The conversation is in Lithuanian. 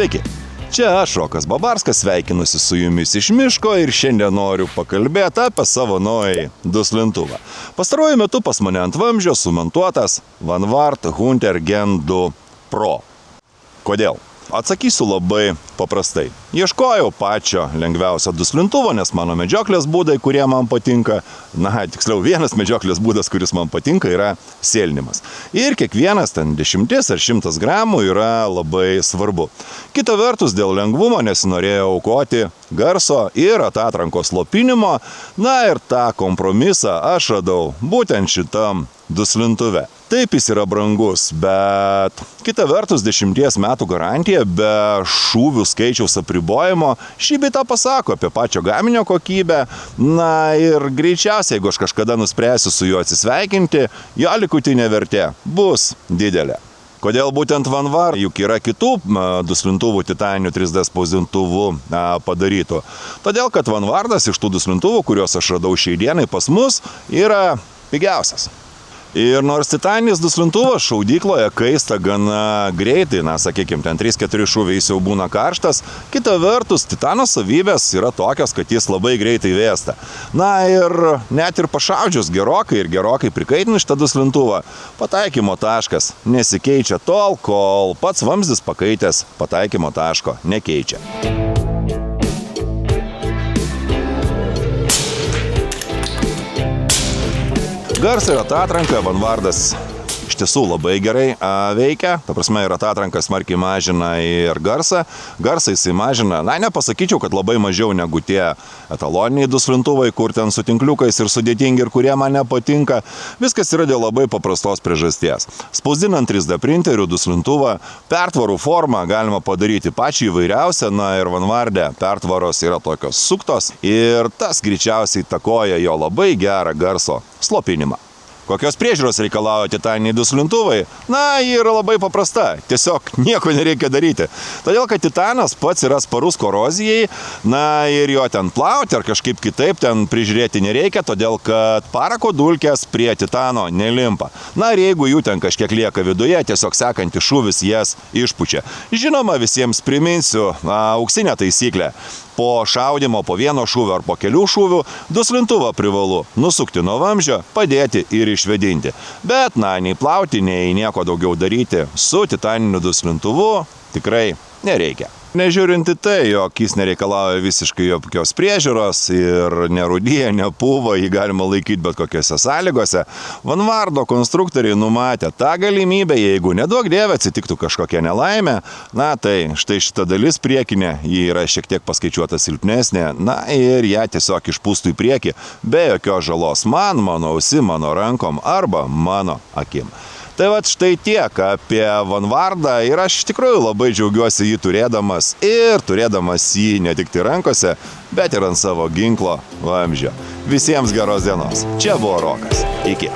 Sveiki, čia aš, Rokas Babarskas, sveikinusi su jumis iš miško ir šiandien noriu pakalbėti apie savo naują duslintuvą. Pastaruoju metu pas mane ant vamzdžio sumontuotas Vanvard Hunter Gen 2 Pro. Kodėl? Atsakysiu labai paprastai. Ieškojau pačio lengviausio duslintuvo, nes mano medžioklės būdai, kurie man patinka, tiksliau vienas medžioklės būdas, kuris man patinka, yra sėlinimas. Ir kiekvienas ten 10 ar 100 gramų yra labai svarbu. Kita vertus, dėl lengvumo nesinorėjau aukoti garso ir atatrankos slopinimo, ir tą kompromisą aš radau būtent šitam duslintuve. Taip jis yra brangus, bet kita vertus 10 metų garantija be šūvių skaičiaus apribojimo šį bei tą pasako apie pačio gaminio kokybę. Ir greičiausiai, jeigu aš kažkada nuspręsiu su juo atsisveikinti, jo likutinė vertė bus didelė. Kodėl būtent Vanvard, juk yra kitų duslintuvų titaninių 3D spausdintuvų padarytų. Todėl, kad Vanvardas iš tų duslintuvų, kuriuos aš radau šiai dienai pas mus, yra pigiausias. Ir nors titaninis duslintuvas šaudykloje kaista gana greitai, sakykime, ten 3-4 šūviai jis jau būna karštas, kita vertus, titano savybės yra tokios, kad jis labai greitai vėsta. Ir net ir pašaudžius gerokai prikaitinus šitą duslintuvą, pataikymo taškas nesikeičia tol, kol pats vamzdis pakaitęs pataikymo taško nekeičia. Garsą ir atatranką Vanvardas iš tiesų labai gerai veikia. Ta prasme, ir atatranką smarkiai mažina ir garsą. Garsą jisai mažina, nepasakyčiau, kad labai mažiau negu tie etaloniniai duslintuvai, kur ten su tinkliukais ir sudėtingi ir kurie man nepatinka. Viskas yra dėl labai paprastos priežasties. Spausdinant 3D printerių duslintuvą, pertvarų formą galima padaryti pačią įvairiausią, ir Vanvarde pertvaros yra tokios suktos ir tas greičiausiai įtakoja jo labai gerą garso slopinimą. Kokios priežiūros reikalauja titaniniai duslintuvai? Ji yra labai paprasta. Tiesiog nieko nereikia daryti. Todėl, kad titanas pats yra sparus korozijai, ir jo ten plauti ar kažkaip kitaip ten prižiūrėti nereikia, todėl, kad parako dulkės prie titano nelimpa. Ir jeigu jų ten kažkiek lieka viduje, tiesiog sekantis šūvis jas išpučia. Žinoma, visiems priminsiu auksinę taisyklę. Po šaudimo, po vieno šūvio ar po kelių šūvių, duslintuvą privalu nusukti nuo vamzdžio, padėti ir išvedinti. Bet, nei plauti, nei nieko daugiau daryti su titaniniu duslintuvu tikrai nereikia. Nežiūrint į tai, jog jis nereikalauja visiškai jokios priežiūros ir nerūdyja, nepūva, jį galima laikyti bet kokiose sąlygose, Vanvardo konstruktoriai numatė tą galimybę, jeigu neduok dieve atsitiktų kažkokia nelaimė, tai štai šita dalis priekinė, ji yra šiek tiek paskaičiuota silpnesnė, ir ją tiesiog išpūstų į priekį, be jokios žalos mano ausim, mano rankom arba mano akim. Tai štai tiek apie Vanvardą ir aš iš tikrųjų labai džiaugiuosi jį turėdamas ir turėdamas jį ne tik rankose, bet ir ant savo ginklo vamzdžio. Visiems geros dienos. Čia buvo Rokas. Iki.